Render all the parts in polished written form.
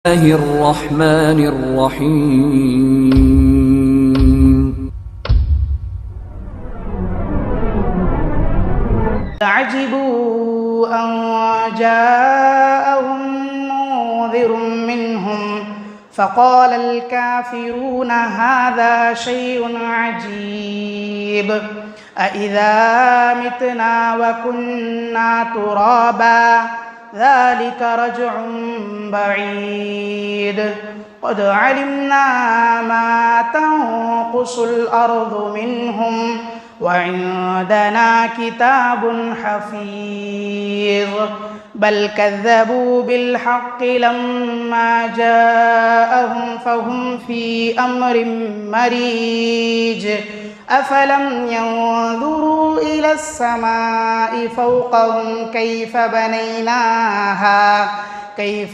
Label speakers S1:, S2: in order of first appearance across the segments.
S1: الله الرحمن الرحيم.
S2: عجبوا أن جاءهم منذر منهم فقال الكافرون هذا شيء عجيب أإذا متنا وكنا ترابا ذلك رجع بعيد قد علمنا ما تنقص الأرض منهم وعندنا كتاب حفيظ بل كذبوا بالحق لما جاءهم فهم في أمر مريج أفلم ينظروا إلى السماء فوقهم كيف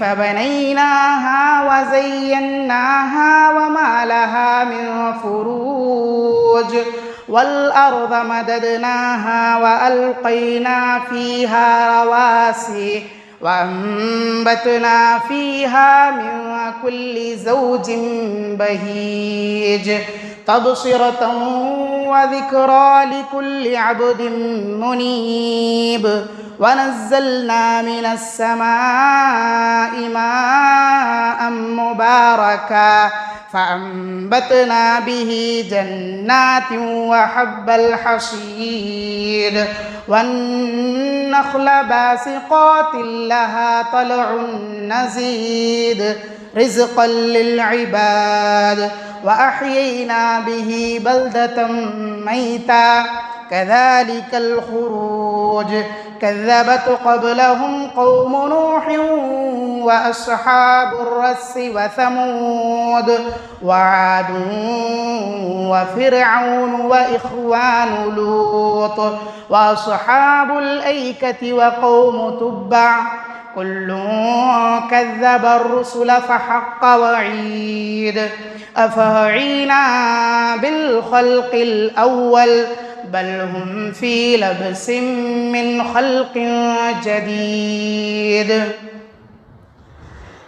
S2: بنيناها وزيناها وما لها من فروج والأرض مددناها وألقينا فيها رواسي وأنبتنا فيها من كل زوج بهيج تبصرة وذكرى لكل عبد منيب ونزلنا من السماء ماء مباركا فأنبتنا به جنات وحب الحصيد والنخل باسقات لها طلع نزيد رزقا للعباد وأحيينا به بلدة ميتا كذلك الخروج كذبت قبلهم قوم نوح وأصحاب الرس وثمود وعاد وفرعون وإخوان لوط وأصحاب الأيكة وقوم تبع كل كذب الرسل فحق وعيد أفعينا بالخلق الأول بل هم في لبس من خلق جديد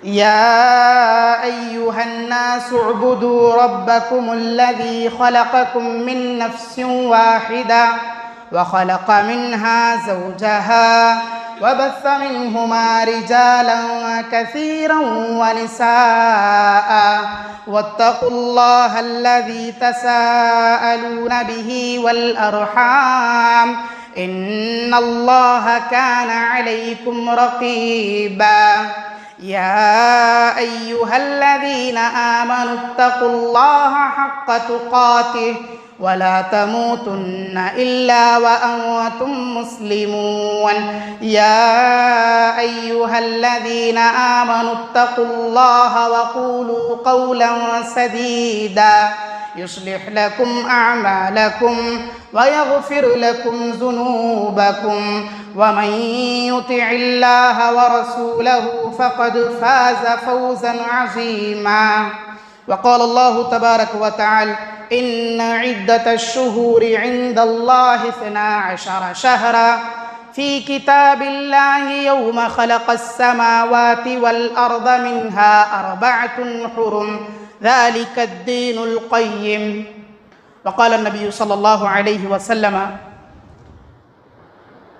S2: يا أيها الناس اعبدوا ربكم الذي خلقكم من نفس واحدة وخلق منها زوجها وبث منهما رجالا كثيرا ونساء واتقوا الله الذي تساءلون به والأرحام إن الله كان عليكم رقيبا يا أيها الذين آمنوا اتقوا الله حق تقاته ولا تموتن إلا وأنتم مسلمون يا أيها الذين آمنوا اتقوا الله وقولوا قولا سديدا يصلح لكم أعمالكم ويغفر لكم ذنوبكم ومن يطع الله ورسوله فقد فاز فوزا عظيما وقال الله تبارك وتعالى إن عدة الشهور عند الله 12 شهرا في كتاب الله يوم خلق السماوات والأرض منها 4 حرم ذلك الدين القيم وقال النبي صلى الله عليه وسلم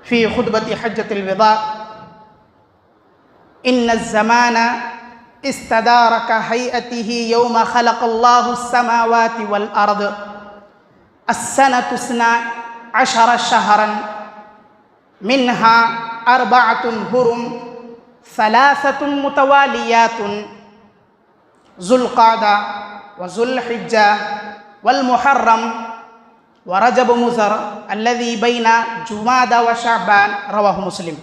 S2: في خطبة حجة الوداع إن الزمان استدار كهيئته يوم خلق الله السماوات والأرض السنة 12 شهرا منها 4 حرم 3 متواليات ذو القعدة وذو الحجة والمحرم ورجب مضر الذي بين جمادى وشعبان رواه مسلم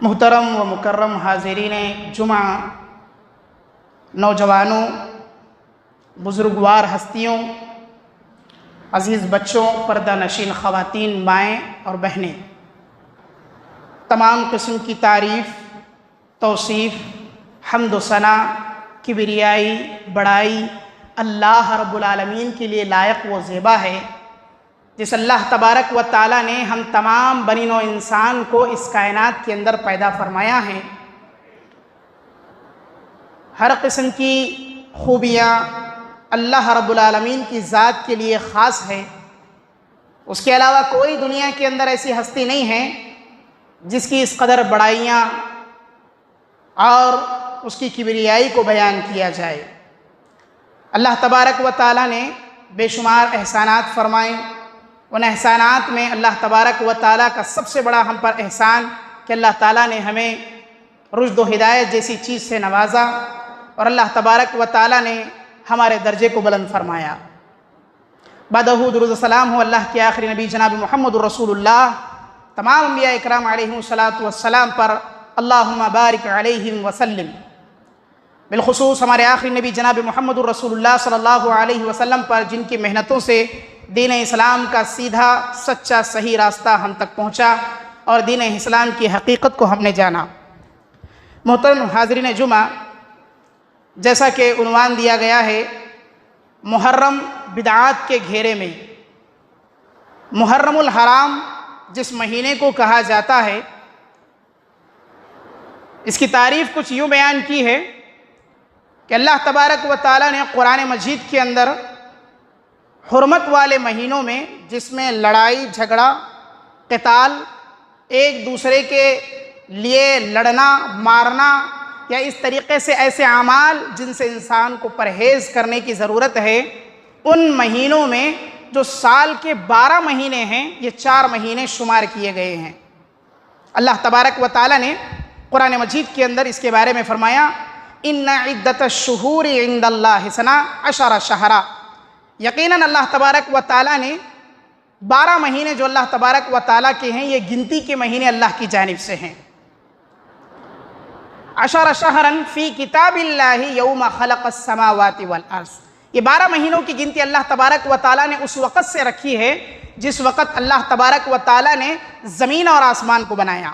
S2: محترم و مکرم حاضرین جمعہ، نوجوانوں، بزرگوار ہستیوں، عزیز بچوں، پردہ نشین خواتین، مائیں اور بہنیں، تمام قسم کی تعریف، توصیف، حمد و ثنا، کبریائی، بڑائی اللہ رب العالمین کے لیے لائق و زیبا ہے، جس اللہ تبارک و تعالیٰ نے ہم تمام بنی نوع انسان کو اس کائنات کے اندر پیدا فرمایا ہے ہر قسم کی خوبیاں اللہ رب العالمین کی ذات کے لیے خاص ہے۔ اس کے علاوہ کوئی دنیا کے اندر ایسی ہستی نہیں ہے جس کی اس قدر بڑائیاں اور اس کی کبریائی کو بیان کیا جائے۔ اللہ تبارک و تعالیٰ نے بے شمار احسانات فرمائے۔ ان احسانات میں اللہ تبارک و تعالیٰ کا سب سے بڑا ہم پر احسان کہ اللہ تعالیٰ نے ہمیں رشد و ہدایت جیسی چیز سے نوازا، اور اللہ تبارک و تعالیٰ نے ہمارے درجے کو بلند فرمایا۔ بعدہ درود و سلام ہو اللہ کے آخری نبی جناب محمد الرسول اللہ، تمام انبیاء اکرام علیہم الصلاۃ والسلام پر اللہم بارک علیہم وسلم۔ بالخصوص ہمارے آخری نبی جناب محمد الرسول اللہ صلی اللہ علیہ وسلم پر، جن کی محنتوں سے دین اسلام کا سیدھا سچا صحیح راستہ ہم تک پہنچا اور دین اسلام کی حقیقت کو ہم نے جانا۔ محترم حاضرین جمعہ، جیسا کہ عنوان دیا گیا ہے، محرم بدعات کے گھیرے میں۔ محرم الحرام جس مہینے کو کہا جاتا ہے، اس کی تعریف کچھ یوں بیان کی ہے کہ اللہ تبارک و تعالیٰ نے قرآن مجید کے اندر حرمت والے مہینوں میں، جس میں لڑائی جھگڑا قتال، ایک دوسرے کے لیے لڑنا مارنا یا اس طریقے سے ایسے اعمال جن سے انسان کو پرہیز کرنے کی ضرورت ہے، ان مہینوں میں جو سال کے 12 مہینے ہیں، یہ 4 مہینے شمار کیے گئے ہیں۔ اللہ تبارک و تعالیٰ نے قرآن مجید کے اندر اس کے بارے میں فرمایا، ان عدت الشہور عند اللہ 12 شہرا۔ یقیناً اللہ تبارک و تعالیٰ نے 12 مہینے جو اللہ تبارک و تعالیٰ کے ہیں، یہ گنتی کے مہینے اللہ کی جانب سے ہیں۔ 10 شہرا فی کتاب اللہ یوم خلق السماوات والارض۔ یہ 12 مہینوں کی گنتی اللہ تبارک و تعالیٰ نے اس وقت سے رکھی ہے جس وقت اللہ تبارک و تعالیٰ نے زمین اور آسمان کو بنایا۔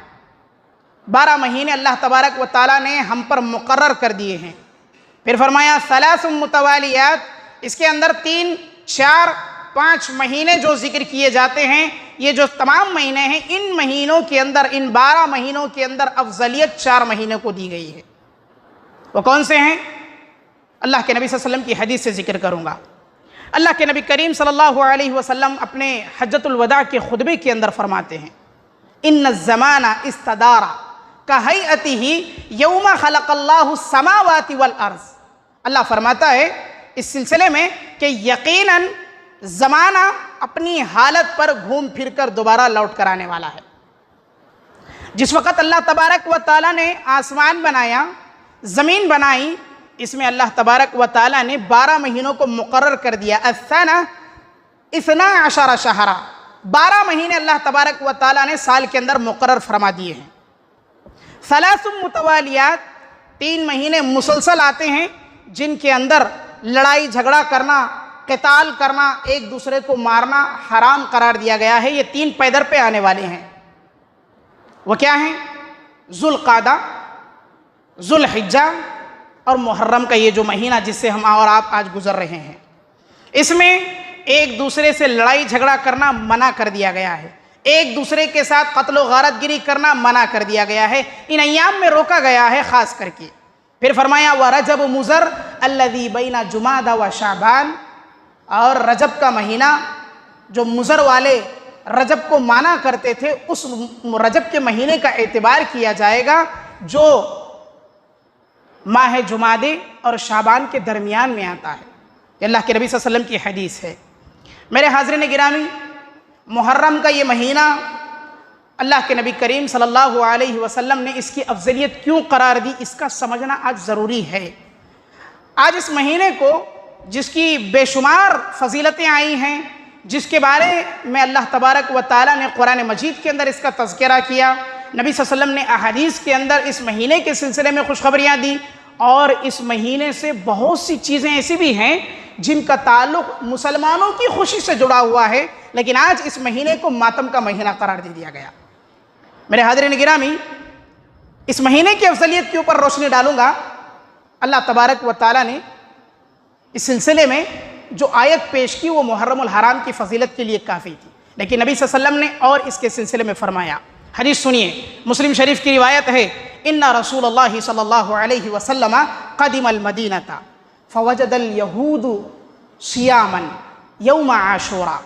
S2: 12 مہینے اللہ تبارک و تعالیٰ نے ہم پر مقرر کر دیے ہیں۔ پھر فرمایا 3 متوالیات، اس کے اندر 3، 4، 5 مہینے جو ذکر کیے جاتے ہیں، یہ جو تمام مہینے ہیں، ان مہینوں کے اندر، ان 12 مہینوں کے اندر افضلیت 4 مہینوں کو دی گئی ہے۔ وہ کون سے ہیں؟ اللہ کے نبی صلی اللہ علیہ وسلم کی حدیث سے ذکر کروں گا۔ اللہ کے نبی کریم صلی اللہ علیہ وسلم اپنے حجۃ الوداع کے خطبے کے اندر فرماتے ہیں، ان الزمان استدار کہیئتہ یوم خلق اللہ السماوات والارض۔ اللہ فرماتا ہے اس سلسلے میں کہ یقیناً زمانہ اپنی حالت پر گھوم پھر کر دوبارہ لوٹ کر آنے والا ہے۔ جس وقت اللہ تبارک و تعالیٰ نے آسمان بنایا، زمین بنائی، اس میں اللہ تبارک و تعالیٰ نے 12 مہینوں کو مقرر کر دیا۔ السنہ 12 شہرا، 12 مہینے اللہ تبارک و تعالیٰ نے سال کے اندر مقرر فرما دیے ہیں۔ 3 متوالیات، 3 مہینے مسلسل آتے ہیں جن کے اندر لڑائی جھگڑا کرنا، قتال کرنا، ایک دوسرے کو مارنا حرام قرار دیا گیا ہے۔ یہ 3 پیدر پہ آنے والے ہیں۔ وہ کیا ہیں؟ ذوالقعدہ، ذوالحجہ اور محرم کا یہ جو مہینہ جس سے ہم اور آپ آج گزر رہے ہیں، اس میں ایک دوسرے سے لڑائی جھگڑا کرنا منع کر دیا گیا ہے، ایک دوسرے کے ساتھ قتل و غارت گری کرنا منع کر دیا گیا ہے، ان ایام میں روکا گیا ہے خاص کر کے۔ پھر فرمایا وَرَجَبُ مُضَر الَّذِي بَيْنَ جُمَادَ وَشَعْبَانَ، اور رجب کا مہینہ جو مضر والے رجب کو مانا کرتے تھے، اس رجب کے مہینے کا اعتبار کیا جائے گا جو ماہ جمادے اور شعبان کے درمیان میں آتا ہے۔ یہ اللہ کے نبی صلی اللہ علیہ وسلم کی حدیث ہے۔ میرے حاضرین گرامی، محرم کا یہ مہینہ اللہ کے نبی کریم صلی اللہ علیہ وسلم نے اس کی افضلیت کیوں قرار دی، اس کا سمجھنا آج ضروری ہے۔ آج اس مہینے کو جس کی بے شمار فضیلتیں آئی ہیں، جس کے بارے میں اللہ تبارک و تعالیٰ نے قرآن مجید کے اندر اس کا تذکرہ کیا، نبی صلی اللہ علیہ وسلم نے احادیث کے اندر اس مہینے کے سلسلے میں خوشخبریاں دی، اور اس مہینے سے بہت سی چیزیں ایسی بھی ہیں جن کا تعلق مسلمانوں کی خوشی سے جڑا ہوا ہے، لیکن آج اس مہینے کو ماتم کا مہینہ قرار دے دیا گیا۔ میرے حاضرین گرامی، اس مہینے کی افضلیت کے اوپر روشنی ڈالوں گا۔ اللہ تبارک و تعالیٰ نے اس سلسلے میں جو آیت پیش کی وہ محرم الحرام کی فضیلت کے لیے کافی تھی، لیکن نبی صلی اللہ علیہ وسلم نے اور اس کے سلسلے میں فرمایا۔ حدیث سنیے، مسلم شریف کی روایت ہے، ان رسول اللہ صلی اللہ علیہ وسلم قدم المدینة فوجد اليهود صياما يوم عاشوراء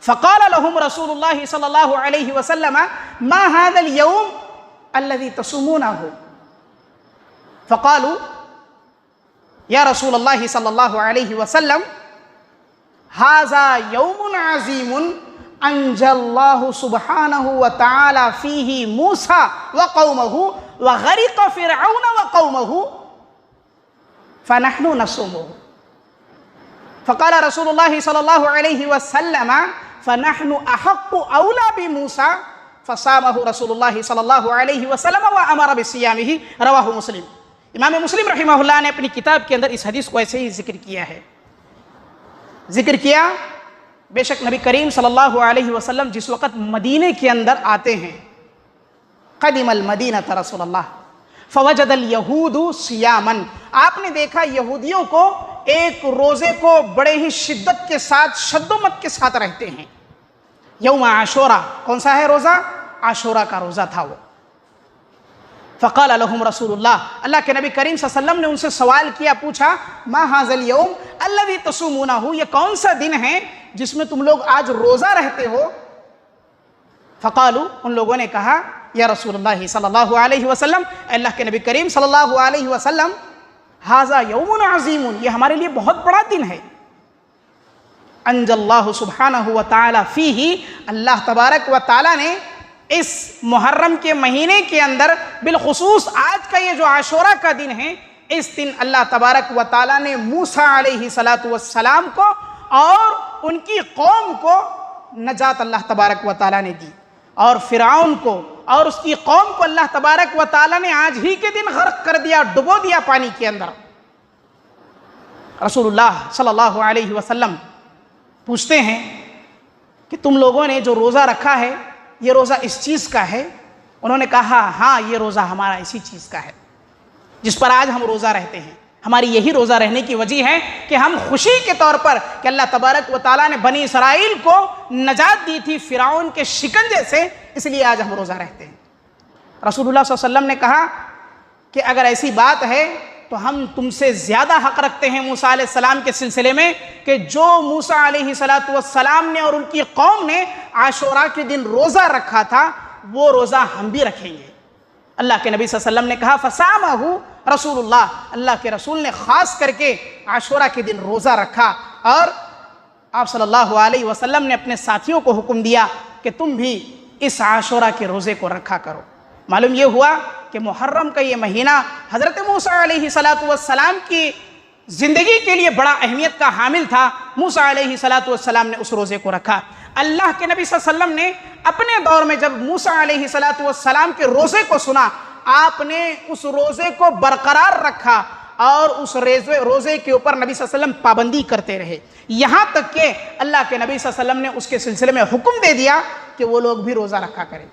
S2: فقال لهم رسول الله صلى الله عليه وسلم ما هذا اليوم الذي تصومونه فقالوا يا رسول الله صلى الله عليه وسلم هذا يوم عظيم أنجى الله سبحانه وتعالى فيه موسى وقومه وغرق فرعون وقومه فنحن نصومه فقال رسول الله صلى الله عليه وسلم فنحن أحق أولى بموسى فصامه رسول الله صلی اللہ علیہ وسلم وامر بصیامہ رواہ مسلم۔ امام مسلم رحمہ اللہ نے اپنی کتاب کے اندر اس حدیث کو ایسے ہی ذکر کیا ہے۔ ذکر کیا بے شک نبی کریم صلی اللہ علیہ وسلم جس وقت مدینے کے اندر آتے ہیں، قدم المدینہ رسول اللہ فوجد الیہود صیاما، آپ نے دیکھا یہودیوں کو ایک روزے کو بڑے ہی شدت کے ساتھ شد و مت کے ساتھ رہتے ہیں۔ یوم عاشورہ، کون سا ہے روزہ؟ عاشورہ کا روزہ تھا وہ۔ فقال لهم رسول اللہ کے نبی کریم صلی اللہ علیہ وسلم نے ان سے سوال کیا، پوچھا ما ھذا اليوم الذي تصومونه، یہ کون سا دن ہے جس میں تم لوگ آج روزہ رہتے ہو؟ فقالوا، ان لوگوں نے کہا یا رسول اللہ صلی اللہ علیہ وسلم، اللہ کے نبی کریم صلی اللہ علیہ وسلم ھذا یوم عظیم، یہ ہمارے لیے بہت بڑا دن ہے۔ انجى اللہ سبحانہ وتعالی فیہ، اللہ تبارک و تعالی نے اس محرم کے مہینے کے اندر بالخصوص آج کا یہ جو عاشورہ کا دن ہے، اس دن اللہ تبارک و تعالی نے موسیٰ علیہ السلام کو اور ان کی قوم کو نجات اللہ تبارک و تعالی نے دی، اور فرعون کو اور اس کی قوم کو اللہ تبارک و تعالی نے آج ہی کے دن غرق کر دیا، ڈبو دیا پانی کے اندر۔ رسول اللہ صلی اللہ علیہ وسلم پوچھتے ہیں کہ تم لوگوں نے جو روزہ رکھا ہے یہ روزہ اس چیز کا ہے؟ انہوں نے کہا ہاں، یہ روزہ ہمارا اسی چیز کا ہے جس پر آج ہم روزہ رہتے ہیں۔ ہماری یہی روزہ رہنے کی وجہ ہے کہ ہم خوشی کے طور پر کہ اللہ تبارک و تعالیٰ نے بنی اسرائیل کو نجات دی تھی فرعون کے شکنجے سے، اس لیے آج ہم روزہ رہتے ہیں۔ رسول اللہ صلی اللہ علیہ وسلم نے کہا کہ اگر ایسی بات ہے تو ہم تم سے زیادہ حق رکھتے ہیں موسیٰ علیہ السلام کے سلسلے میں، کہ جو موسیٰ علیہ السلام نے اور ان کی قوم نے عاشورہ کے دن روزہ رکھا تھا وہ روزہ ہم بھی رکھیں گے۔ اللہ کے نبی صلی اللہ علیہ وسلم نے کہا فصامہ رسول اللہ کے رسول نے خاص کر کے عاشورہ کے دن روزہ رکھا، اور آپ صلی اللہ علیہ وسلم نے اپنے ساتھیوں کو حکم دیا کہ تم بھی اس عاشورہ کے روزے کو رکھا کرو۔ معلوم یہ ہوا کہ محرم کا یہ مہینہ حضرت موسیٰ علیہ السلام کی زندگی کے لیے بڑا اہمیت کا حامل تھا۔ موسیٰ علیہ السلام نے اس روزے کو رکھا۔ اللہ کے نبی صلی اللہ علیہ وسلم نے اپنے دور میں جب موسیٰ علیہ السلام کے روزے کو سنا، آپ نے اس روزے کو برقرار رکھا اور اس روزے کے اوپر نبی صلی اللہ علیہ وسلم پابندی کرتے رہے، یہاں تک کہ اللہ کے نبی صلی اللہ علیہ وسلم نے اس کے سلسلے میں حکم دے دیا کہ وہ لوگ بھی روزہ رکھا کریں۔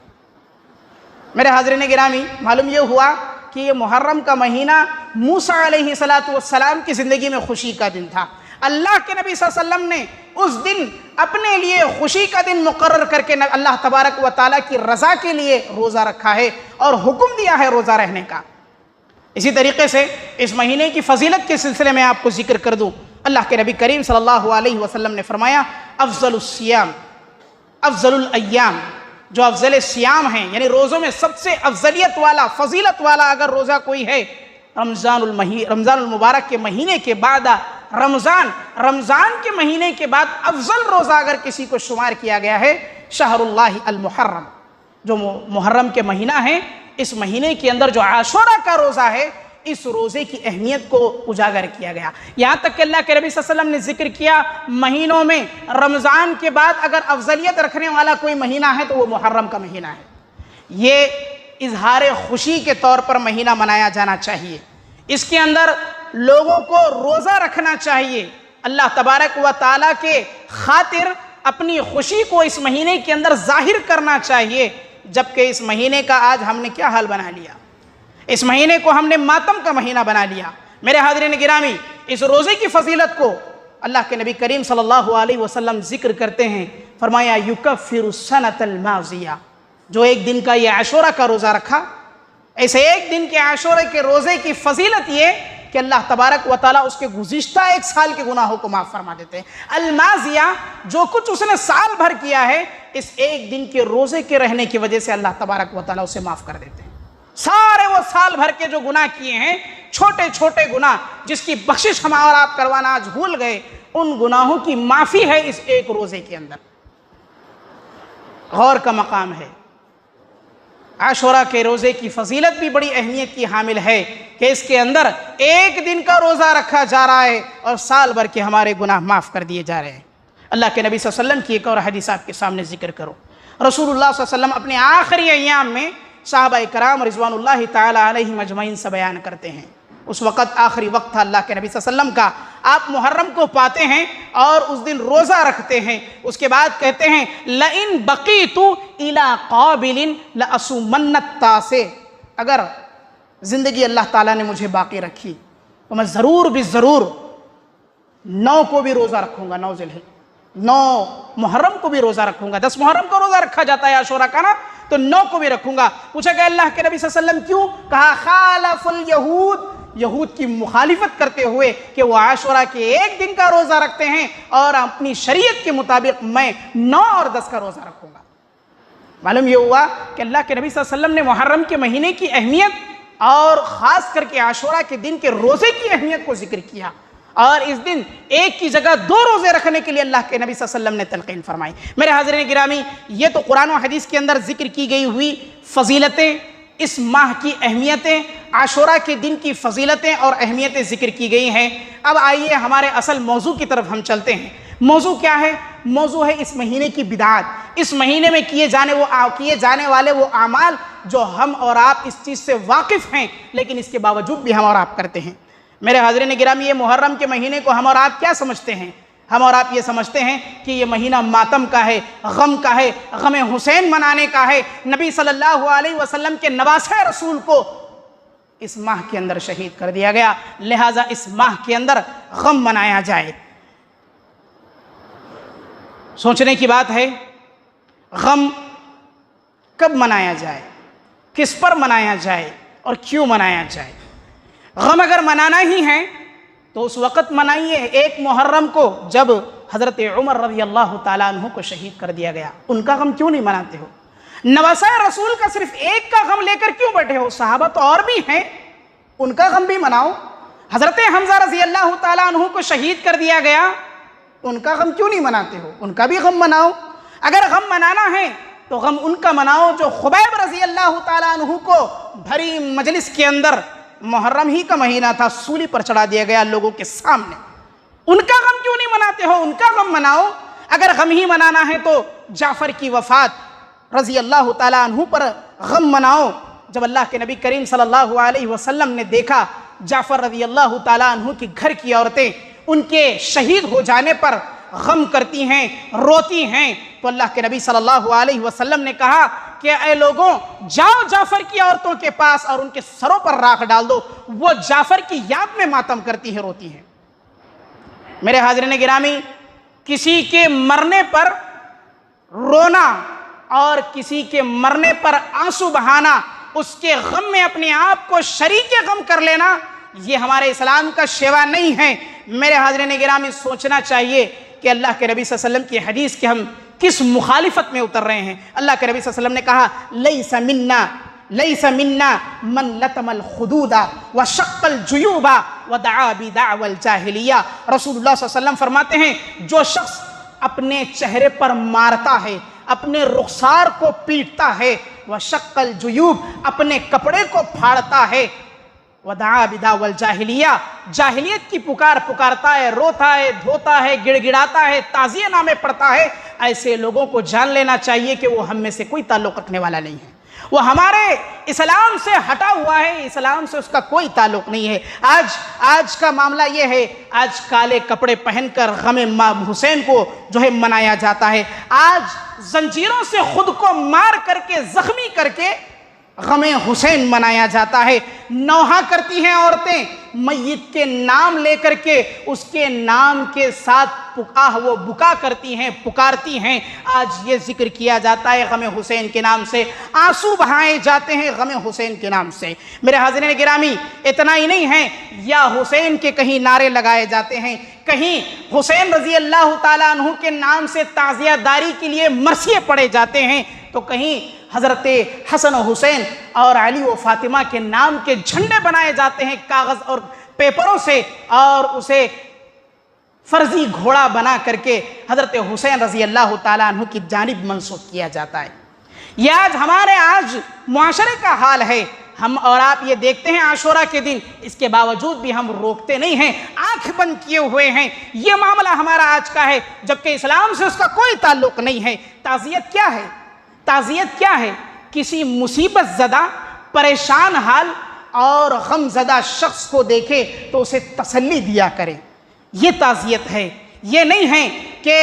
S2: میرے حاضرین گرامی، معلوم یہ ہوا کہ یہ محرم کا مہینہ موسیٰ علیہ السلام کی زندگی میں خوشی کا دن تھا۔ اللہ کے نبی صلی اللہ علیہ وسلم نے اس دن اپنے لیے خوشی کا دن مقرر کر کے اللہ تبارک و تعالیٰ کی رضا کے لیے روزہ رکھا ہے اور حکم دیا ہے روزہ رہنے کا۔ اسی طریقے سے اس مہینے کی فضیلت کے سلسلے میں آپ کو ذکر کر دوں، اللہ کے نبی کریم صلی اللہ علیہ وسلم نے فرمایا افضل الصیام افضل الایام، جو افضل سیام ہیں یعنی روزوں میں سب سے افضلیت والا فضیلت والا اگر روزہ کوئی ہے، رمضان المبارک کے مہینے کے بعد رمضان کے مہینے کے بعد افضل روزہ اگر کسی کو شمار کیا گیا ہے، شہر اللہ المحرم، جو محرم کے مہینہ ہے، اس مہینے کے اندر جو عاشورہ کا روزہ ہے، اس روزے کی اہمیت کو اجاگر کیا گیا۔ یہاں تک کہ اللہ کے نبی صلی اللہ علیہ وسلم نے ذکر کیا مہینوں میں رمضان کے بعد اگر افضلیت رکھنے والا کوئی مہینہ ہے تو وہ محرم کا مہینہ ہے۔ یہ اظہار خوشی کے طور پر مہینہ منایا جانا چاہیے، اس کے اندر لوگوں کو روزہ رکھنا چاہیے، اللہ تبارک و تعالیٰ کے خاطر اپنی خوشی کو اس مہینے کے اندر ظاہر کرنا چاہیے، جبکہ اس مہینے کا آج ہم نے کیا حال بنا لیا؟ اس مہینے کو ہم نے ماتم کا مہینہ بنا لیا۔ میرے حاضرین گرامی، اس روزے کی فضیلت کو اللہ کے نبی کریم صلی اللہ علیہ وسلم ذکر کرتے ہیں، فرمایا یکفر السنۃ الماضیہ، جو ایک دن کا یہ عاشورہ کا روزہ رکھا، ایسے ایک دن کے عاشورہ کے روزے کی فضیلت یہ کہ اللہ تبارک و تعالیٰ اس کے گزشتہ 1 سال کے گناہوں کو معاف فرما دیتے ہیں۔ الماضیہ، جو کچھ اس نے سال بھر کیا ہے، اس ایک دن کے روزے کے رہنے کی وجہ سے اللہ تبارک و تعالیٰ اسے معاف کر دیتے ہیں۔ سارے وہ سال بھر کے جو گناہ کیے ہیں، چھوٹے چھوٹے گناہ جس کی بخشش ہم اور آپ کروانا آج بھول گئے، ان گناہوں کی معافی ہے اس ایک روزے کے اندر۔ غور کا مقام ہے۔ عاشورہ کے روزے کی فضیلت بھی بڑی اہمیت کی حامل ہے کہ اس کے اندر ایک دن کا روزہ رکھا جا رہا ہے اور سال بھر کے ہمارے گناہ معاف کر دیے جا رہے ہیں۔ اللہ کے نبی صلی اللہ علیہ وسلم کی ایک اور حدیث آپ کے سامنے ذکر کرو۔ رسول اللہ صلی اللہ علیہ وسلم اپنے آخری ایام میں صحابہ کرام رضوان اللہ تعالی علیہم اجمعین سے بیان کرتے ہیں۔ اس وقت آخری وقت تھا اللہ کے نبی صلی اللہ علیہ وسلم کا، آپ محرم کو پاتے ہیں اور اس دن روزہ رکھتے ہیں۔ اس کے بعد کہتے ہیں لَإِن بَقِيتُ إِلَىٰ قَابِلٍ لَأَصُومَنَّ التَّاسِعَ، اگر زندگی اللہ تعالیٰ نے مجھے باقی رکھی تو میں ضرور بھی ضرور 9 کو بھی روزہ رکھوں گا، 9 محرم کو بھی روزہ رکھوں گا۔ 10 محرم کو روزہ رکھا جاتا ہے عاشورہ کا نا، تو 9 کو بھی رکھوں گا۔ پوچھا کہ اللہ کے نبی صلی اللہ علیہ وسلم کیوں؟ کہا خالف الیہود، یہود کی مخالفت کرتے ہوئے کہ وہ عاشورہ کے ایک دن کا روزہ رکھتے ہیں اور اپنی شریعت کے مطابق میں 9 اور 10 کا روزہ رکھوں گا۔ معلوم یہ ہوا کہ اللہ کے نبی صلی اللہ علیہ وسلم نے محرم کے مہینے کی اہمیت اور خاص کر کے عاشورہ کے دن کے روزے کی اہمیت کو ذکر کیا، اور اس دن ایک کی جگہ 2 روزے رکھنے کے لیے اللہ کے نبی صلی اللہ علیہ وسلم نے تلقین فرمائی۔ میرے حاضرین گرامی، یہ تو قرآن و حدیث کے اندر ذکر کی گئی ہوئی فضیلتیں، اس ماہ کی اہمیتیں، عاشورہ کے دن کی فضیلتیں اور اہمیتیں ذکر کی گئی ہیں۔ اب آئیے ہمارے اصل موضوع کی طرف ہم چلتے ہیں۔ موضوع کیا ہے؟ موضوع ہے اس مہینے کی بدعات، اس مہینے میں کیے جانے والے وہ اعمال جو ہم اور آپ اس چیز سے واقف ہیں لیکن اس کے باوجود بھی ہم اور آپ کرتے ہیں۔ میرے حاضرین گرامی، یہ محرم کے مہینے کو ہم اور آپ کیا سمجھتے ہیں؟ ہم اور آپ یہ سمجھتے ہیں کہ یہ مہینہ ماتم کا ہے، غم کا ہے، غم حسین منانے کا ہے۔ نبی صلی اللہ علیہ وسلم کے نواسہ رسول کو اس ماہ کے اندر شہید کر دیا گیا، لہٰذا اس ماہ کے اندر غم منایا جائے۔ سوچنے کی بات ہے، غم کب منایا جائے، کس پر منایا جائے اور کیوں منایا جائے؟ غم اگر منانا ہی ہے تو اس وقت منائیے 1 محرم کو جب حضرت عمر رضی اللہ تعالیٰ عنہ کو شہید کر دیا گیا، ان کا غم کیوں نہیں مناتے ہو؟ نواسہ رسول کا صرف ایک کا غم لے کر کیوں بیٹھے ہو؟ صحابہ تو اور بھی ہیں، ان کا غم بھی مناؤ۔ حضرت حمزہ رضی اللہ تعالیٰ عنہ کو شہید کر دیا گیا، ان کا غم کیوں نہیں مناتے ہو؟ ان کا بھی غم مناؤ۔ اگر غم منانا ہے تو غم ان کا مناؤ جو خبیب رضی اللہ تعالیٰ عنہ کو بھری مجلس کے اندر، محرم ہی کا مہینہ تھا، سولی پر چڑھا دیا گیا لوگوں کے سامنے، ان کا غم کیوں نہیں مناتے ہو؟ ان کا غم مناؤ۔ اگر غم ہی منانا ہے تو جعفر کی وفات رضی اللہ تعالیٰ عنہ پر غم مناؤ۔ جب اللہ کے نبی کریم صلی اللہ علیہ وسلم نے دیکھا جعفر رضی اللہ تعالیٰ عنہ کی گھر کی عورتیں ان کے شہید ہو جانے پر غم کرتی ہیں، روتی ہیں، تو اللہ کے نبی صلی اللہ علیہ وسلم نے کہا کہ اے لوگوں، جاؤ جعفر کی عورتوں کے پاس اور ان کے سروں پر راکھ ڈال دو، وہ جعفر کی یاد میں ماتم کرتی ہیں، روتی ہیں۔ میرے حاضرین گرامی، کسی کے مرنے پر رونا اور کسی کے مرنے پر آنسو بہانا، اس کے غم میں اپنے آپ کو شریک غم کر لینا، یہ ہمارے اسلام کا شیوا نہیں ہے۔ میرے حاضرین گرامی، سوچنا چاہیے کہ اللہ کے نبی صلی اللہ علیہ وسلم کی حدیث کے ہم کس مخالفت میں اتر رہے ہیں۔ اللہ کے نبی صلی اللہ علیہ وسلم نے کہا لیس منا من لطم الخدود وشق الجیوب ودعا بدعوى الجاہلیہ۔ رسول اللہ صلی اللہ علیہ وسلم فرماتے ہیں، جو شخص اپنے چہرے پر مارتا ہے، اپنے رخسار کو پیٹتا ہے، وشق الجیوب، اپنے کپڑے کو پھاڑتا ہے، ودعا بدعوى الجاہلیہ، جاہلیت کی پکار پکارتا ہے، روتا ہے، دھوتا ہے، گڑ گڑاتا ہے، تعزیہ نامے پڑھتا ہے، ایسے لوگوں کو جان لینا چاہیے کہ وہ ہم میں سے کوئی تعلق رکھنے والا نہیں ہے، وہ ہمارے اسلام سے ہٹا ہوا ہے، اسلام سے اس کا کوئی تعلق نہیں ہے۔ آج کا معاملہ یہ ہے، آج کالے کپڑے پہن کر غم حسین کو جو ہے منایا جاتا ہے، آج زنجیروں سے خود کو مار کر کے، زخمی کر کے غم حسین منایا جاتا ہے۔ نوحہ کرتی ہیں عورتیں میت کے نام لے کر کے، اس کے نام کے ساتھ وہ بکا کرتی ہیں، پکارتی ہیں۔ آج یہ ذکر کیا جاتا ہے غم حسین کے نام سے، آنسو بہائے جاتے ہیں غم حسین کے نام سے۔ میرے حاضرین گرامی، اتنا ہی نہیں ہے، یا حسین کے کہیں نعرے لگائے جاتے ہیں، کہیں حسین رضی اللہ تعالیٰ عنہ کے نام سے تعزیہ داری کے لیے مرثیے پڑھے جاتے ہیں، تو کہیں حضرت حسن و حسین اور علی و فاطمہ کے نام کے جھنڈے بنائے جاتے ہیں کاغذ اور پیپروں سے، اور اسے فرضی گھوڑا بنا کر کے حضرت حسین رضی اللہ تعالیٰ عنہ کی جانب منسوب کیا جاتا ہے۔ یہ آج معاشرے کا حال ہے۔ ہم اور آپ یہ دیکھتے ہیں عاشورہ کے دن، اس کے باوجود بھی ہم روکتے نہیں ہیں، آنکھ بند کیے ہوئے ہیں۔ یہ معاملہ ہمارا آج کا ہے، جبکہ اسلام سے اس کا کوئی تعلق نہیں ہے۔ تعزیت کیا ہے؟ تعزیت کیا ہے؟ کسی مصیبت زدہ، پریشان حال اور غم زدہ شخص کو دیکھے تو اسے تسلی دیا کرے، یہ تعزیت ہے۔ یہ نہیں ہے کہ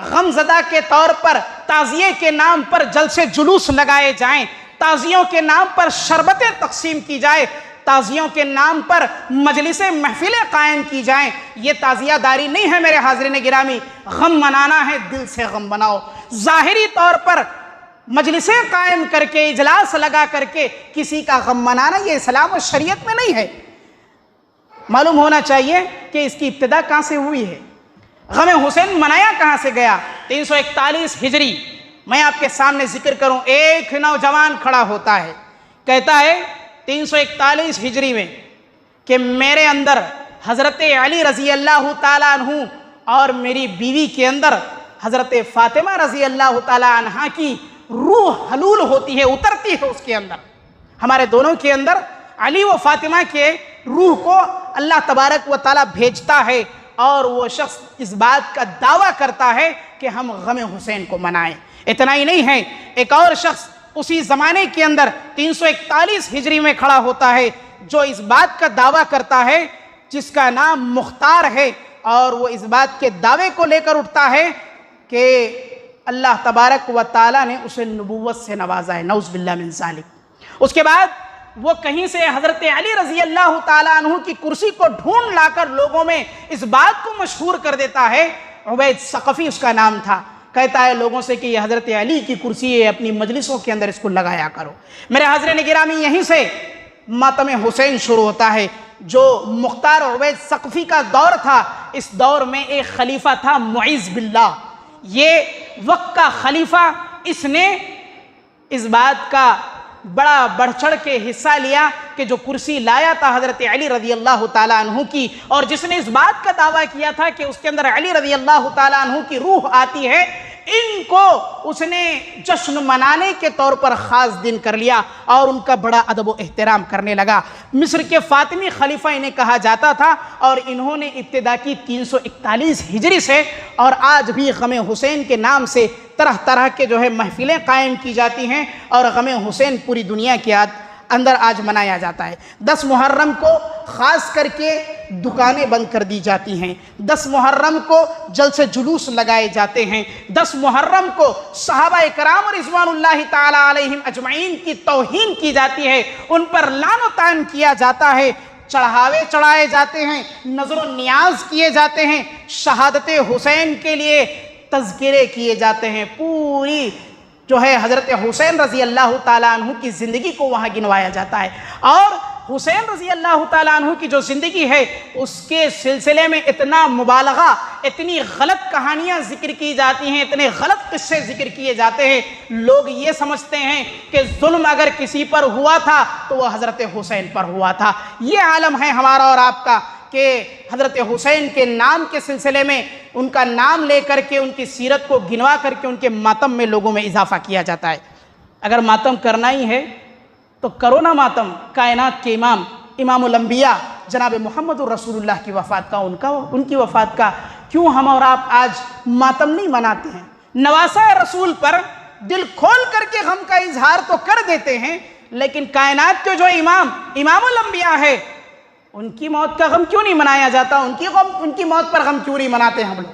S2: غم زدہ کے طور پر تعزیے کے نام پر جلسے جلوس لگائے جائیں، تعزیوں کے نام پر شربتیں تقسیم کی جائے، تعزیوں کے نام پر مجلسیں محفلیں قائم کی جائیں۔ یہ تعزیہ داری نہیں ہے میرے حاضرین گرامی۔ غم منانا ہے، دل سے غم مناؤ۔ ظاہری طور پر مجلسیں قائم کر کے، اجلاس لگا کر کے کسی کا غم منانا، یہ اسلام و شریعت میں نہیں ہے۔ معلوم ہونا چاہیے کہ اس کی ابتدا کہاں سے ہوئی ہے، غم حسین منایا کہاں سے گیا۔ 341 ہجری میں آپ کے سامنے ذکر کروں، ایک نوجوان کھڑا ہوتا ہے، کہتا ہے 341 ہجری میں کہ میرے اندر حضرت علی رضی اللہ تعالیٰ عنہ اور میری بیوی کے اندر حضرت فاطمہ رضی اللہ تعالیٰ عنہ کی روح حلول ہوتی ہے، اترتی ہے اس کے اندر۔ ہمارے دونوں کے اندر علی و فاطمہ کے روح کو اللہ تبارک و تعالیٰ بھیجتا ہے، اور وہ شخص اس بات کا دعویٰ کرتا ہے کہ ہم غم حسین کو منائیں۔ اتنا ہی نہیں ہے، ایک اور شخص اسی زمانے کے اندر 341 ہجری میں کھڑا ہوتا ہے، جو اس بات کا دعویٰ کرتا ہے، جس کا نام مختار ہے، اور وہ اس بات کے دعوے کو لے کر اٹھتا ہے کہ اللہ تبارک و تعالیٰ نے اسے نبوت سے نوازا ہے، نعوذ باللہ من ذالک۔ اس کے بعد وہ کہیں سے حضرت علی رضی اللہ تعالیٰ عنہ کی کرسی کو ڈھونڈ لا کر لوگوں میں اس بات کو مشہور کر دیتا ہے۔ عبید ثقفی اس کا نام تھا، کہتا ہے لوگوں سے کہ یہ حضرت علی کی کرسی ہے، اپنی مجلسوں کے اندر اس کو لگایا کرو۔ میرے حاضرین گرامی، یہیں سے ماتم حسین شروع ہوتا ہے، جو مختار عبید ثقفی کا دور تھا۔ اس دور میں ایک خلیفہ تھا معیذ باللہ، یہ وقت کا خلیفہ، اس نے اس بات کا بڑا بڑھ چڑھ کے حصہ لیا کہ جو کرسی لایا تھا حضرت علی رضی اللہ تعالیٰ عنہ کی، اور جس نے اس بات کا دعویٰ کیا تھا کہ اس کے اندر علی رضی اللہ تعالیٰ عنہ کی روح آتی ہے، ان کو اس نے جشن منانے کے طور پر خاص دن کر لیا اور ان کا بڑا ادب و احترام کرنے لگا۔ مصر کے فاطمی خلیفہ انہیں کہا جاتا تھا، اور انہوں نے ابتدا کی 341 ہجری سے، اور آج بھی غم حسین کے نام سے طرح طرح کے محفلیں قائم کی جاتی ہیں، اور غم حسین پوری دنیا کے اندر آج منایا جاتا ہے۔ 10 محرم کو خاص کر کے دکانیں بند کر دی جاتی ہیں، 10 محرم کو جلسے جلوس لگائے جاتے ہیں، 10 محرم کو صحابہ کرام رضوان اللہ تعالی علیہم اجمعین کی توہین کی جاتی ہے، ان پر لعن و طعن کیا جاتا ہے، چڑھاوے چڑھائے جاتے ہیں، نظر و نیاز کیے جاتے ہیں، شہادت حسین کے لیے تذکرے کیے جاتے ہیں۔ پوری حضرت حسین رضی اللہ تعالیٰ عنہ کی زندگی کو وہاں گنوایا جاتا ہے، اور حسین رضی اللہ تعالیٰ عنہ کی جو زندگی ہے اس کے سلسلے میں اتنا مبالغہ، اتنی غلط کہانیاں ذکر کی جاتی ہیں، اتنے غلط قصے ذکر کیے جاتے ہیں، لوگ یہ سمجھتے ہیں کہ ظلم اگر کسی پر ہوا تھا تو وہ حضرت حسین پر ہوا تھا۔ یہ عالم ہے ہمارا اور آپ کا کہ حضرت حسین کے نام کے سلسلے میں ان کا نام لے کر کے ان کی سیرت کو گنوا کر کے ان کے ماتم میں لوگوں میں اضافہ کیا جاتا ہے۔ اگر ماتم کرنا ہی ہے تو کرو نا ماتم کائنات کے امام الانبیاء جناب محمد الرسول اللہ کی وفات کا، ان کی وفات کا کیوں ہم اور آپ آج ماتم نہیں مناتے ہیں؟ نواسہ رسول پر دل کھول کر کے غم کا اظہار تو کر دیتے ہیں، لیکن کائنات کے جو امام الانبیاء ہے، ان کی موت کا غم کیوں نہیں منایا جاتا؟ ان کی موت پر غم کیوں نہیں مناتے ہم لوگ؟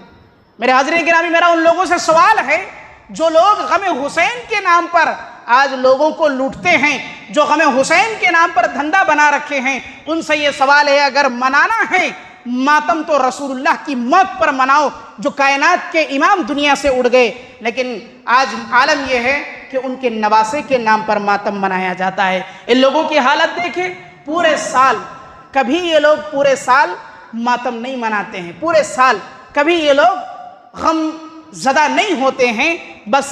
S2: میرے حاضرین گرامی، میرا ان لوگوں سے سوال ہے جو لوگ غم حسین کے نام پر آج لوگوں کو لوٹتے ہیں، جو غم حسین کے نام پر دھندا بنا رکھے ہیں، ان سے یہ سوال ہے اگر منانا ہے ماتم تو رسول اللہ کی موت پر مناؤ، جو کائنات کے امام دنیا سے اڑ گئے۔ لیکن آج عالم یہ ہے کہ ان کے نواسے کے نام پر ماتم منایا جاتا ہے۔ ان لوگوں کی حالت دیکھیں، پورے سال کبھی یہ لوگ پورے سال ماتم نہیں مناتے ہیں، پورے سال کبھی یہ لوگ غم زدہ نہیں ہوتے ہیں، بس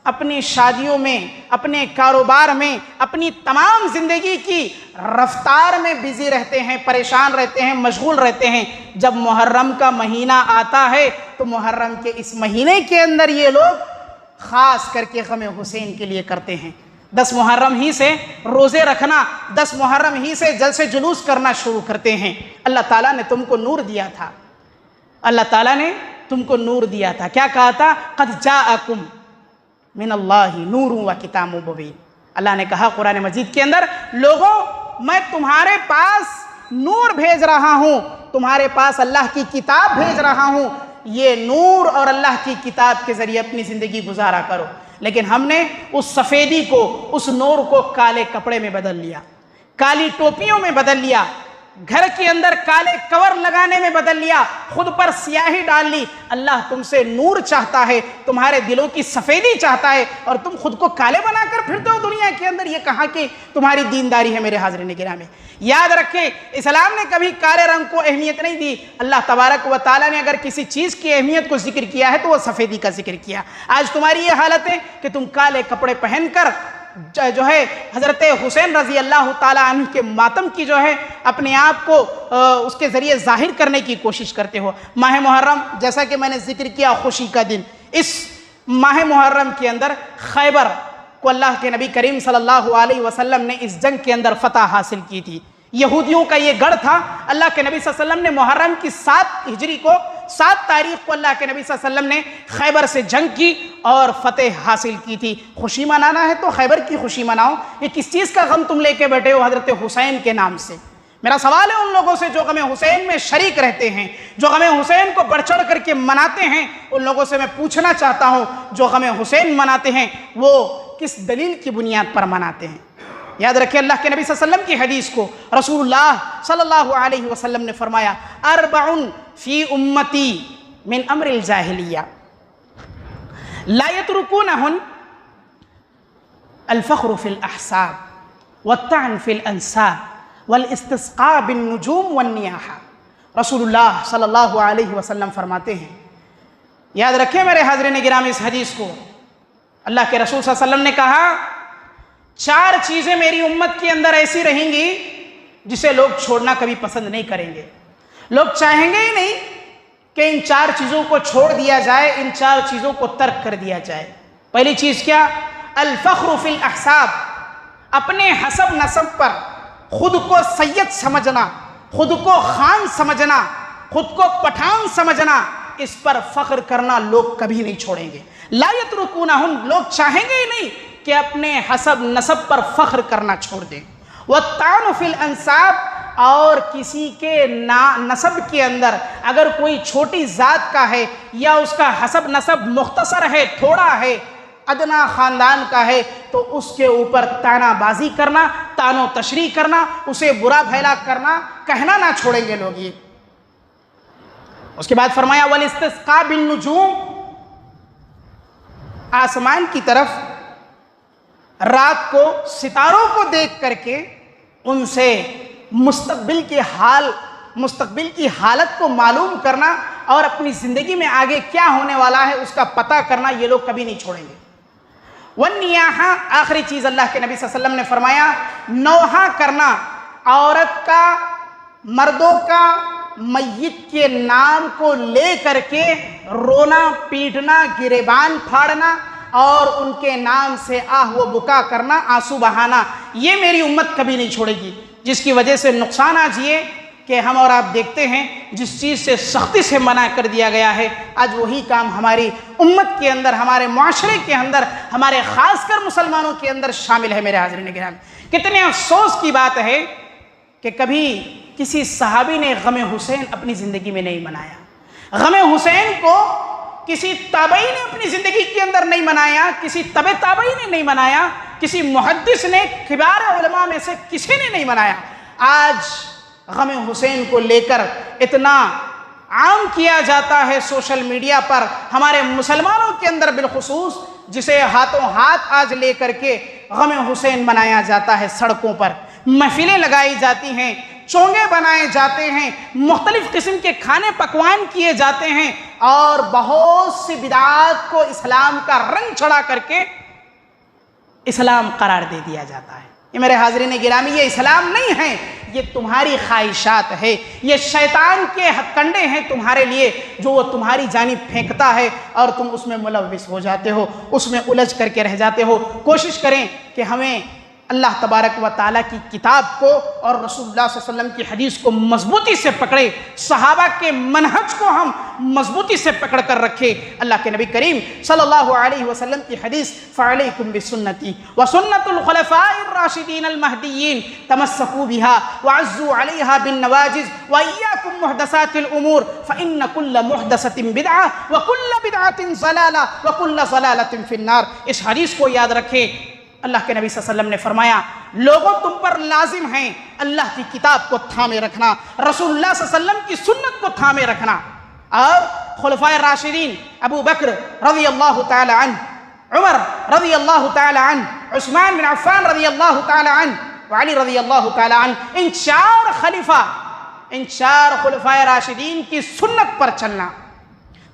S2: اپنی شادیوں میں، اپنے کاروبار میں، اپنی تمام زندگی کی رفتار میں بزی رہتے ہیں، پریشان رہتے ہیں، مشغول رہتے ہیں۔ جب محرم کا مہینہ آتا ہے تو محرم کے اس مہینے کے اندر یہ لوگ خاص کر کے غم حسین کے لیے کرتے ہیں۔ 10 محرم ہی سے روزے رکھنا، 10 محرم ہی سے جلسے جلوس کرنا شروع کرتے ہیں۔ اللہ تعالیٰ نے تم کو نور دیا تھا، اللہ تعالیٰ نے تم کو نور دیا تھا۔ کیا کہا تھا؟ قد جاءکم من اللہ نور و کتاب مبین۔ اللہ نے کہا قرآن مجید کے اندر، لوگوں میں تمہارے پاس نور بھیج رہا ہوں، تمہارے پاس اللہ کی کتاب بھیج رہا ہوں، یہ نور اور اللہ کی کتاب کے ذریعے اپنی زندگی گزارا کرو۔ لیکن ہم نے اس سفیدی کو، اس نور کو کالے کپڑے میں بدل لیا، کالی ٹوپیوں میں بدل لیا، گھر کے اندر کالے کور لگانے میں بدل لیا، خود پر سیاہی ڈال لی۔ اللہ تم سے نور چاہتا ہے، تمہارے دلوں کی سفیدی چاہتا ہے، اور تم خود کو کالے بنا کر پھرتے ہو دنیا کے اندر۔ یہ کہاں کہ تمہاری دینداری ہے میرے حاضرین گرامی۔ یاد رکھیں، اسلام نے کبھی کالے رنگ کو اہمیت نہیں دی۔ اللہ تبارک و تعالیٰ نے اگر کسی چیز کی اہمیت کو ذکر کیا ہے تو وہ سفیدی کا ذکر کیا۔ آج تمہاری یہ حالت ہے کہ تم کالے کپڑے پہن کر جو ہے حضرت حسین رضی اللہ تعالیٰ عنہ کے ماتم کی جو ہے اپنے آپ کو اس کے ذریعے ظاہر کرنے کی کوشش کرتے ہو۔ ماہ محرم، جیسا کہ میں نے ذکر کیا، خوشی کا دن۔ اس ماہ محرم کے اندر خیبر کو اللہ کے نبی کریم صلی اللہ علیہ وسلم نے اس جنگ کے اندر فتح حاصل کی تھی۔ یہودیوں کا یہ گڑھ تھا۔ اللہ کے نبی صلی اللہ علیہ وسلم نے محرم کی 7 ہجری کو، 7 تاریخ کو اللہ کے نبی صلی اللہ علیہ وسلم نے خیبر سے جنگ کی اور فتح حاصل کی تھی۔ خوشی منانا ہے تو خیبر کی خوشی مناؤ۔ یہ کس چیز کا غم تم لے کے بیٹھے ہو حضرت حسین کے نام سے؟ میرا سوال ہے ان لوگوں سے جو غم حسین میں شریک رہتے ہیں، جو غم حسین کو بڑھ چڑھ کر کے مناتے ہیں، ان لوگوں سے میں پوچھنا چاہتا ہوں جو غم حسین مناتے ہیں وہ کس دلیل کی بنیاد پر مناتے ہیں؟ یاد رکھیں اللہ کے نبی صلی اللہ علیہ وسلم کی حدیث کو، رسول اللہ صلی اللہ علیہ وسلم نے فرمایا، 4 فی امتی من امر الجاہلیہ لا یترکونہن الفخر فی الاحساب والطعن فی الانساب والاستسقاء بالنجوم والنیاحہ۔ رسول اللہ صلی اللہ علیہ وسلم فرماتے ہیں، یاد رکھیں میرے حاضرین گرامی اس حدیث کو، اللہ کے رسول صلی اللہ علیہ وسلم نے کہا 4 چیزیں میری امت کے اندر ایسی رہیں گی جسے لوگ چھوڑنا کبھی پسند نہیں کریں گے، لوگ چاہیں گے ہی نہیں کہ ان 4 چیزوں کو چھوڑ دیا جائے، ان 4 چیزوں کو ترک کر دیا جائے۔ پہلی چیز کیا؟ الفخر فی الاحساب، اپنے حسب نسب پر خود کو سید سمجھنا، خود کو خان سمجھنا، خود کو پٹھان سمجھنا، اس پر فخر کرنا لوگ کبھی نہیں چھوڑیں گے۔ لا یترکونہن، لوگ چاہیں گے ہی نہیں کہ اپنے حسب نسب پر فخر کرنا چھوڑ دیں۔ والطعن فی الانساب، اور کسی کے نسب کے اندر اگر کوئی چھوٹی ذات کا ہے یا اس کا حسب نسب مختصر ہے، تھوڑا ہے، ادنا خاندان کا ہے، تو اس کے اوپر طعنہ بازی کرنا، طعن و تشریح کرنا، اسے برا بھلا کرنا، کہنا نہ چھوڑیں گے لوگ یہ۔ اس کے بعد فرمایا والاستسقاء بالنجوم، آسمان کی طرف رات کو ستاروں کو دیکھ کر کے ان سے مستقبل کی حالت کو معلوم کرنا اور اپنی زندگی میں آگے کیا ہونے والا ہے اس کا پتہ کرنا، یہ لوگ کبھی نہیں چھوڑیں گے۔ والنیاحہ، آخری چیز اللہ کے نبی صلی اللہ علیہ وسلم نے فرمایا نوحہ کرنا، عورت کا، مردوں کا میت کے نام کو لے کر کے رونا، پیٹنا، گریبان پھاڑنا اور ان کے نام سے آہ و بکا کرنا، آنسو بہانا، یہ میری امت کبھی نہیں چھوڑے گی۔ جس کی وجہ سے نقصان آج یہ کہ ہم اور آپ دیکھتے ہیں جس چیز سے سختی سے منع کر دیا گیا ہے، آج وہی کام ہماری امت کے اندر، ہمارے معاشرے کے اندر، ہمارے خاص کر مسلمانوں کے اندر شامل ہے۔ میرے حاضرین گرامی، کتنے افسوس کی بات ہے کہ کبھی کسی صحابی نے غم حسین اپنی زندگی میں نہیں منایا۔ غم حسین کو کسی تابعی نے اپنی زندگی کے اندر نہیں منایا، کسی تبع تابعی نے نہیں منایا، کسی محدث نے، کبار علماء میں سے کسی نے نہیں منایا۔ آج غم حسین کو لے کر اتنا عام کیا جاتا ہے سوشل میڈیا پر، ہمارے مسلمانوں کے اندر بالخصوص، جسے ہاتھوں ہاتھ آج لے کر کے غم حسین منایا جاتا ہے۔ سڑکوں پر محفلیں لگائی جاتی ہیں، چونگے بنائے جاتے ہیں، مختلف قسم کے کھانے پکوان کیے جاتے ہیں، اور بہت سی بدعات کو اسلام کا رنگ چڑھا کر کے اسلام قرار دے دیا جاتا ہے۔ یہ میرے حاضرین گرامی، یہ اسلام نہیں ہے، یہ تمہاری خواہشات ہے، یہ شیطان کے ہتھ کنڈے ہیں تمہارے لیے، جو وہ تمہاری جانب پھینکتا ہے اور تم اس میں ملوث ہو جاتے ہو، اس میں الجھ کر کے رہ جاتے ہو۔ کوشش کریں کہ ہمیں اللہ تبارک و تعالیٰ کی کتاب کو اور رسول اللہ صلی اللہ علیہ وسلم کی حدیث کو مضبوطی سے پکڑے، صحابہ کے منہج کو ہم مضبوطی سے پکڑ کر رکھے۔ اللہ کے نبی کریم صلی اللہ علیہ وسلم کی حدیث فعلیکم بسنتی وسنت الخلفاء الراشدین المہدیین تمسکوا بها وعزوا علیہا بالنواجذ وإیاکم محدثات الامور فإن كل محدثة بدعة وكل بدعة ضلالة وكل ضلالة في النار۔ اس حدیث کو یاد رکھے۔ اللہ کے نبی صلی اللہ علیہ وسلم نے فرمایا، لوگوں تم پر لازم ہیں اللہ کی کتاب کو تھامے رکھنا، رسول اللہ صلی اللہ علیہ وسلم کی سنت کو تھامے رکھنا، اور خلفائے راشدین ابو بکر رضی اللہ تعالی عنہ، عمر رضی اللہ تعالی عنہ، عثمان بن عفان رضی اللہ تعالی عنہ، وعلی رضی اللہ تعالی عنہ، ان چار خلفائے راشدین کی سنت پر چلنا۔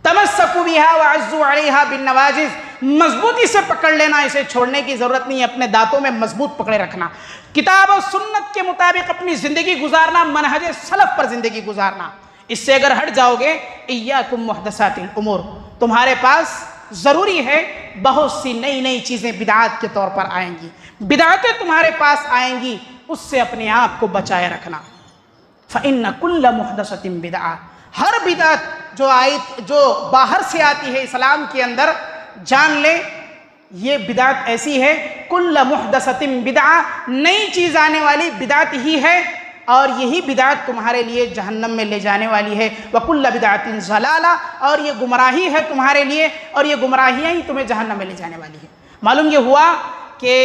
S2: تمسکوا بها وعزوا علیہا بالنواجذ، مضبوطی سے پکڑ لینا، اسے چھوڑنے کی ضرورت نہیں ہے، اپنے دانتوں میں مضبوط پکڑے رکھنا، کتاب و سنت کے مطابق اپنی زندگی گزارنا، منہج سلف پر زندگی گزارنا۔ اس سے اگر ہٹ جاؤ گے، ایاکم محدثات الامور، تمہارے پاس ضروری ہے بہت سی نئی نئی چیزیں بدعات کے طور پر آئیں گی، بدعتیں تمہارے پاس آئیں گی، اس سے اپنے آپ کو بچائے رکھنا۔ فإن كل محدثة بدعة، ہر بدعت جو باہر سے آتی ہے اسلام کے اندر، جان لے یہ بدعت ایسی ہے، کل محدثۃ بدعہ، نئی چیز آنے والی بدعت ہی ہے، اور یہی بدعت تمہارے لیے جہنم میں لے جانے والی ہے، وکل بدعۃ ضلالہ، اور یہ گمراہی ہے تمہارے لیے، اور یہ گمراہیاں ہی تمہیں جہنم میں لے جانے والی ہے۔ معلوم یہ ہوا کہ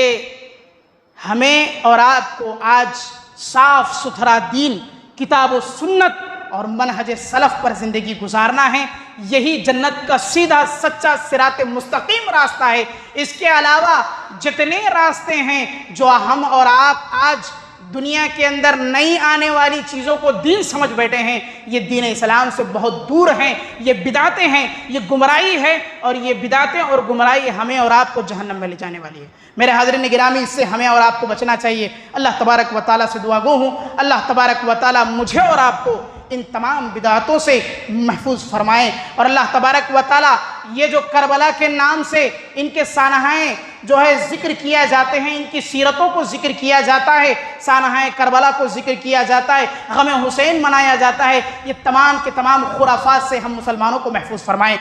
S2: ہمیں اور آپ کو آج صاف ستھرا دین، کتاب و سنت اور منہج سلف پر زندگی گزارنا ہے، یہی جنت کا سیدھا سچا صراط مستقیم راستہ ہے۔ اس کے علاوہ جتنے راستے ہیں جو ہم اور آپ آج دنیا کے اندر نئی آنے والی چیزوں کو دین سمجھ بیٹھے ہیں، یہ دین اسلام سے بہت دور ہیں، یہ بدعتیں ہیں، یہ گمراہی ہے، اور یہ بدعتیں اور گمراہی ہمیں اور آپ کو جہنم میں لے جانے والی ہے۔ میرے حاضرین گرامی، اس سے ہمیں اور آپ کو بچنا چاہیے۔ اللہ تبارک و تعالیٰ سے دعا گو ہوں، اللہ تبارک و تعالیٰ مجھے اور آپ کو ان تمام بدعتوں سے محفوظ فرمائیں، اور اللہ تبارک و تعالیٰ یہ جو کربلا کے نام سے ان کے سانحۂ جو ہے ذکر کیا جاتے ہیں، ان کی سیرتوں کو ذکر کیا جاتا ہے، سانحۂ کربلا کو ذکر کیا جاتا ہے، غم حسین منایا جاتا ہے، یہ تمام کے تمام خرافات سے ہم مسلمانوں کو محفوظ فرمائیں۔